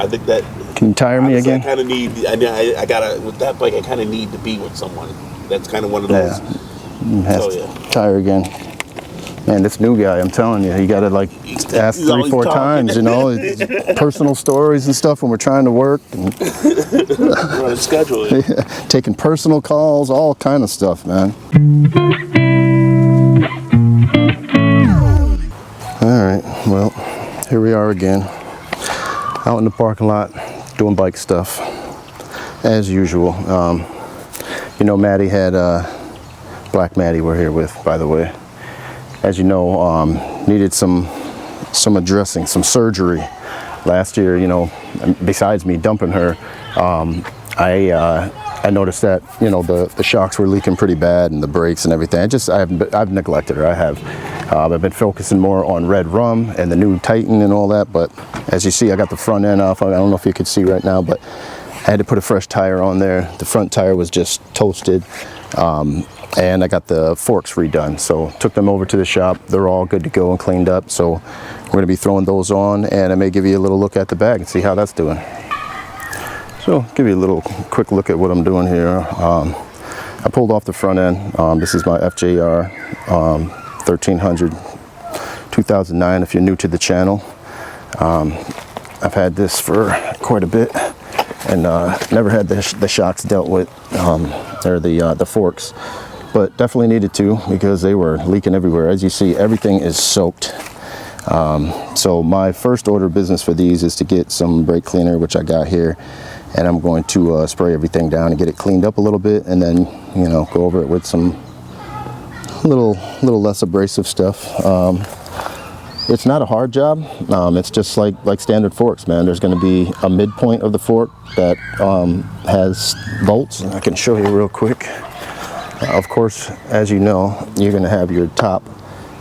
I think that. Can you tire me again? I kind of need. I gotta with that bike. I kind of need to be with someone. That's kind of one of those. Tire again. Man, this new guy, I'm telling you, you gotta like ask 3-4 times, you know, personal stories and stuff when we're trying to work. And we're on a schedule. Taking personal calls, all kind of stuff, man. All right, well, here we are again, out in the parking lot, doing bike stuff, as usual. You know, Mattie had, Black Mattie we're here with, by the way. As you know, needed some addressing, some surgery. Last year, you know, besides me dumping her, I noticed that, you know, the shocks were leaking pretty bad and the brakes and everything. I've neglected her. I have. I've been focusing more on Red Rum and the new Titan and all that, but as you see, I got the front end off. I don't know if you could see right now, but I had to put a fresh tire on there. The front tire was just toasted, and I got the forks redone. So took them over to the shop. They're all good to go and cleaned up. So we're gonna be throwing those on, and I may give you a little look at the bag and see how that's doing. So give you a little quick look at what I'm doing here. I pulled off the front end. This is my FJR1300 2009 if you're new to the channel. I've had this for quite a bit and never had the shocks dealt with, or the forks, but definitely needed to because they were leaking everywhere. As you see, everything is soaked. So my first order of business for these is to get some brake cleaner, which I got here, and I'm going to spray everything down and get it cleaned up a little bit, and then, you know, go over it with some little less abrasive stuff. It's not a hard job. It's just like standard forks, man. There's going to be a midpoint of the fork that has bolts, and I can show you real quick. Of course, as you know, you're going to have your top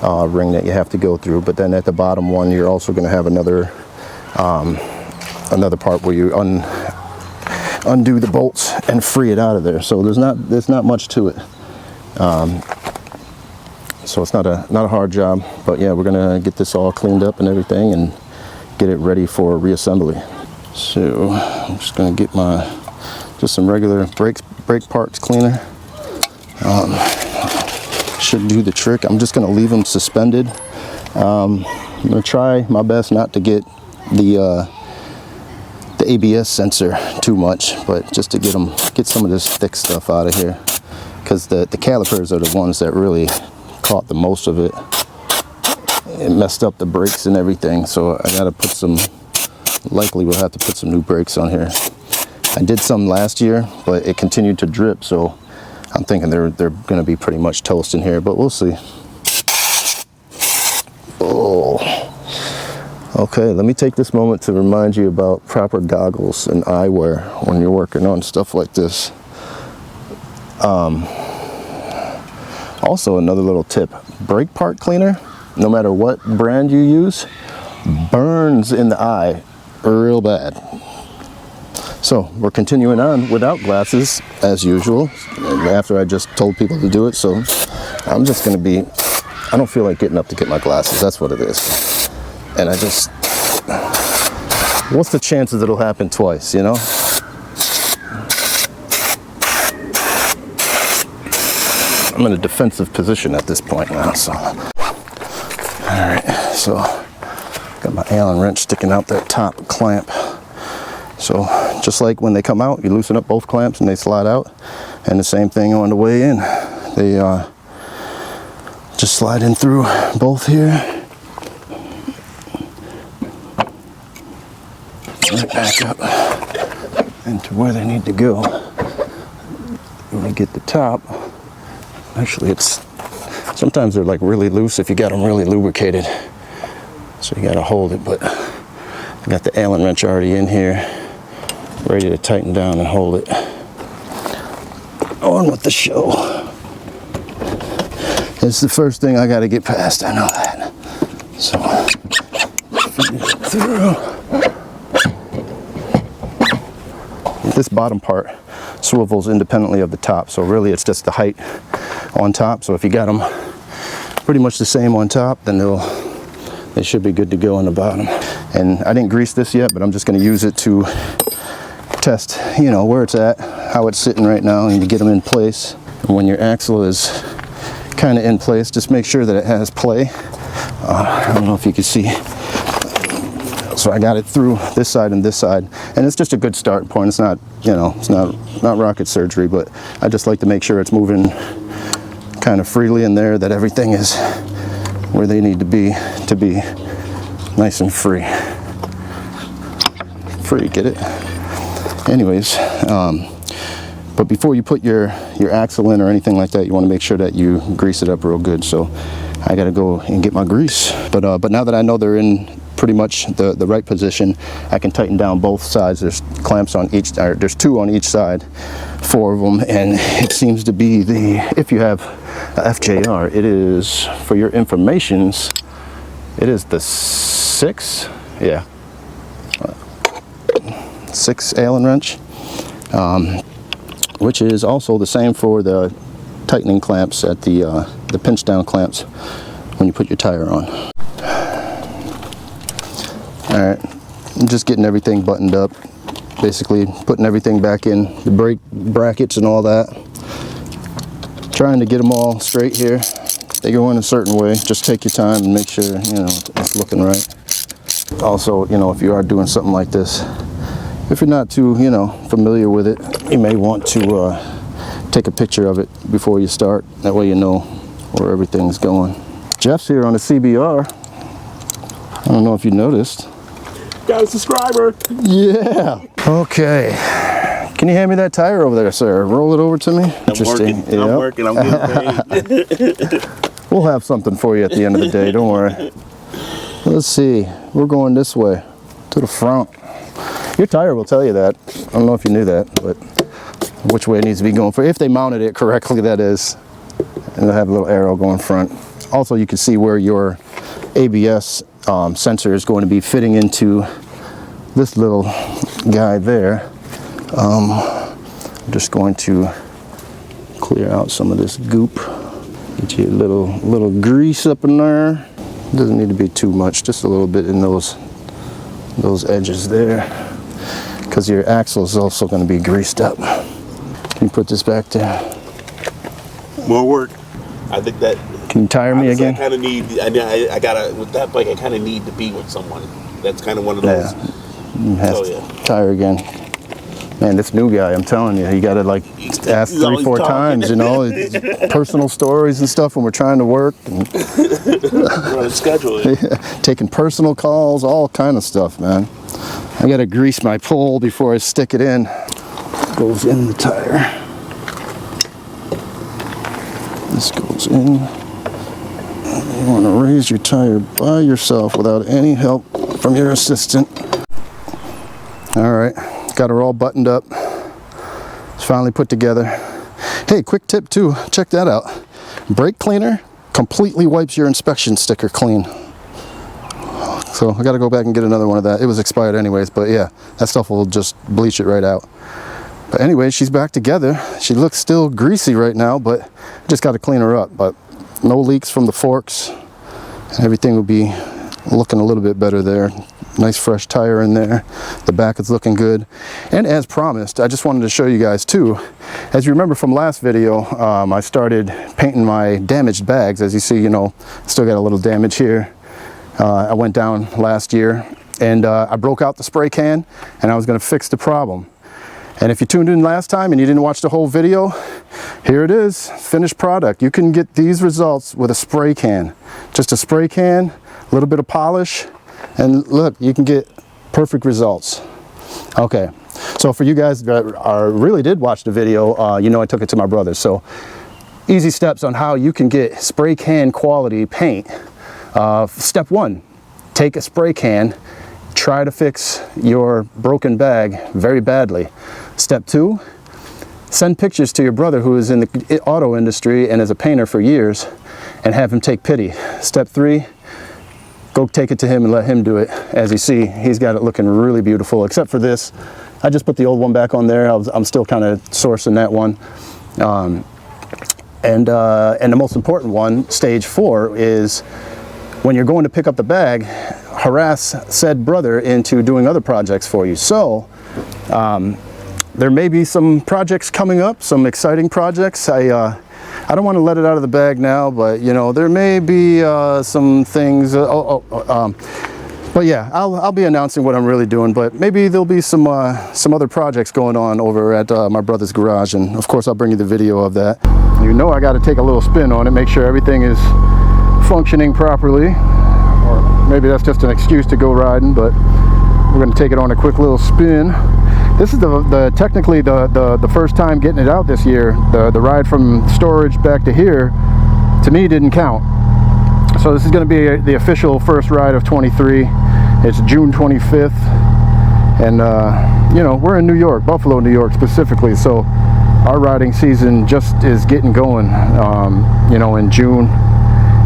ring that you have to go through, but then at the bottom one, you're also going to have another part where you undo the bolts and free it out of there. So there's not much to it. So it's not a hard job, but yeah, we're gonna get this all cleaned up and everything and get it ready for reassembly. So I'm just gonna get just some regular brake parts cleaner. Should do the trick. I'm just gonna leave them suspended. I'm gonna try my best not to get the ABS sensor too much, but just to get some of this thick stuff out of here, because the calipers are the ones that really caught the most of it. It messed up the brakes and everything, so I gotta put likely we'll have to put some new brakes on here. I did some last year, but it continued to drip, so I'm thinking they're gonna be pretty much toast in here, but we'll see. Oh. Okay, let me take this moment to remind you about proper goggles and eyewear when you're working on stuff like this. Also, another little tip, brake part cleaner, no matter what brand you use, burns in the eye real bad. So we're continuing on without glasses as usual, after I just told people to do it. So I'm just gonna I don't feel like getting up to get my glasses, that's what it is. And what's the chances it'll happen twice, you know? I'm in a defensive position at this point now, so. All right, so got my Allen wrench sticking out that top clamp. So just like when they come out, you loosen up both clamps and they slide out. And the same thing on the way in. They just slide in through both here. Right back up into where they need to go. When we get the top, actually sometimes they're like really loose if you got them really lubricated. So you gotta hold it, but I got the Allen wrench already in here, ready to tighten down and hold it. On with the show. It's the first thing I gotta get past, I know that. So, feed it through. This bottom part swivels independently of the top, so really it's just the height on top. So if you got them pretty much the same on top, then they should be good to go on the bottom. And I didn't grease this yet, but I'm just going to use it to test, you know, where it's at, how it's sitting right now, and to get them in place. And when your axle is kind of in place, just make sure that it has play. I don't know if you can see. So I got it through this side and this side, and it's just a good start point. It's not, you know, it's not rocket surgery, but I just like to make sure it's moving kind of freely in there, that everything is where they need to be nice and free. Get it? Anyways, but before you put your axle in or anything like that, you want to make sure that you grease it up real good. So I got to go and get my grease. But now that I know they're in pretty much the right position, I can tighten down both sides. There's clamps on each, or there's 2 on each side, 4 of them, and it seems to be if you have a FJR, it is, for your informations, it is the 6, yeah, 6 Allen wrench, which is also the same for the tightening clamps at the pinch down clamps when you put your tire on. Alright, I'm just getting everything buttoned up, basically putting everything back in, the brake brackets and all that. Trying to get them all straight here. They go in a certain way, just take your time and make sure, you know, it's looking right. Also, you know, if you are doing something like this, if you're not too, you know, familiar with it, you may want to take a picture of it before you start. That way you know where everything's going. Jeff's here on the CBR. I don't know if you noticed. Got a subscriber. Yeah. Okay. Can you hand me that tire over there, sir? Roll it over to me. Interesting. Yep. I'm working. I'm getting paid. We'll have something for you at the end of the day. Don't worry. Let's see. We're going this way to the front. Your tire will tell you that. I don't know if you knew that, but which way it needs to be going for. If they mounted it correctly, that is. And they'll have a little arrow going front. Also, you can see where your ABS sensor is going to be fitting into this little guy there. I'm just going to clear out some of this goop. Get you a little grease up in there. Doesn't need to be too much, just a little bit in those edges there, because your axle is also going to be greased up. Can you put this back there? More work. I think that. Can you tire me again? I kind of need. I gotta, with that bike, I kind of need to be with someone. That's kind of one of those. Yeah. Tire again. Man, this new guy, I'm telling you, you gotta like ask 3-4 times, you know, personal stories and stuff when we're trying to work. And we're on a schedule. Yeah, taking personal calls, all kind of stuff, man. I gotta grease my pole before I stick it in. Goes in the tire. This goes in. You want to raise your tire by yourself without any help from your assistant. All right, got her all buttoned up. It's finally put together. Hey, quick tip too, check that out. Brake cleaner completely wipes your inspection sticker clean. So I got to go back and get another one of that. It was expired anyways, but yeah, that stuff will just bleach it right out. But anyway, she's back together. She looks still greasy right now, but just got to clean her up. But no leaks from the forks. Everything will be looking a little bit better there. Nice fresh tire in there. The back is looking good. And as promised, I just wanted to show you guys too. As you remember from last video, I started painting my damaged bags. As you see, you know, still got a little damage here. I went down last year and I broke out the spray can and I was going to fix the problem. And if you tuned in last time and you didn't watch the whole video, here it is, finished product. You can get these results with a spray can. Just a spray can, a little bit of polish, and look, you can get perfect results. Okay, so for you guys that really did watch the video, you know I took it to my brother. So easy steps on how you can get spray can quality paint. Step 1, take a spray can, try to fix your broken bag very badly. Step 2, send pictures to your brother who is in the auto industry and is a painter for years and have him take pity. Step 3, go take it to him and let him do it. As you see, he's got it looking really beautiful, except for this. I just put the old one back on there. I'm still kind of sourcing that one. And the most important one, stage 4, is when you're going to pick up the bag, harass said brother into doing other projects for you. So there may be some projects coming up, some exciting projects. I don't want to let it out of the bag now, but you know, there may be some things. But yeah, I'll be announcing what I'm really doing. But maybe there'll be some other projects going on over at my brother's garage, and of course I'll bring you the video of that. You know, I got to take a little spin on it, make sure everything is functioning properly. Or maybe that's just an excuse to go riding, but we're going to take it on a quick little spin. This is technically the first time getting it out this year. The ride from storage back to here, to me, didn't count. So this is going to be the official first ride of 23. It's June 25th, and you know, we're in New York, Buffalo, New York specifically. So our riding season just is getting going. You know, in June,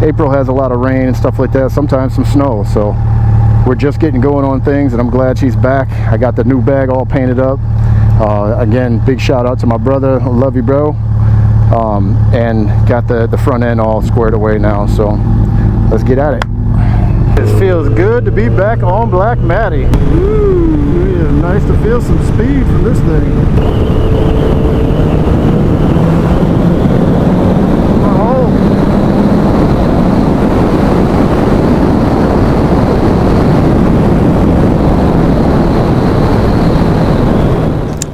April has a lot of rain and stuff like that. Sometimes some snow. So we're just getting going on things, and I'm glad she's back. I got the new bag all painted up. Again, big shout out to my brother. Love you, bro. And got the front end all squared away now. So let's get at it. It feels good to be back on Black Mattie. Woo, yeah, nice to feel some speed from this thing.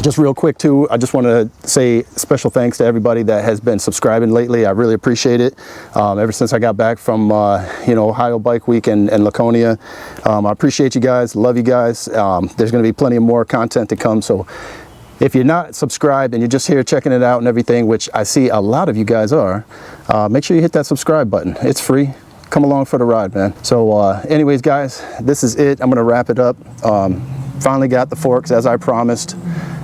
Just real quick too, I just want to say special thanks to everybody that has been subscribing lately. I really appreciate it. Ever since I got back from you know, Ohio Bike Week and Laconia, I appreciate you guys, love you guys. There's going to be plenty of more content to come, so if you're not subscribed and you're just here checking it out and everything, which I see a lot of you guys are, make sure you hit that subscribe button. It's free. Come along for the ride, man. So anyways, guys, this is it. I'm going to wrap it up. Finally got the forks as I promised,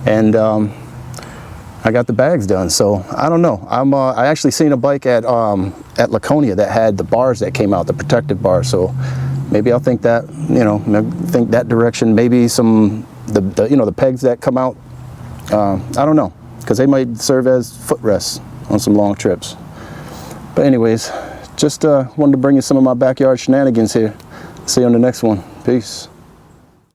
and I got the bags done. So I don't know. I actually seen a bike at Laconia that had the bars that came out, the protective bars. So maybe I'll think that, you know, think that direction. Maybe some you know, the pegs that come out. I don't know, because they might serve as footrests on some long trips. But anyways, just wanted to bring you some of my backyard shenanigans here. See you on the next one. Peace.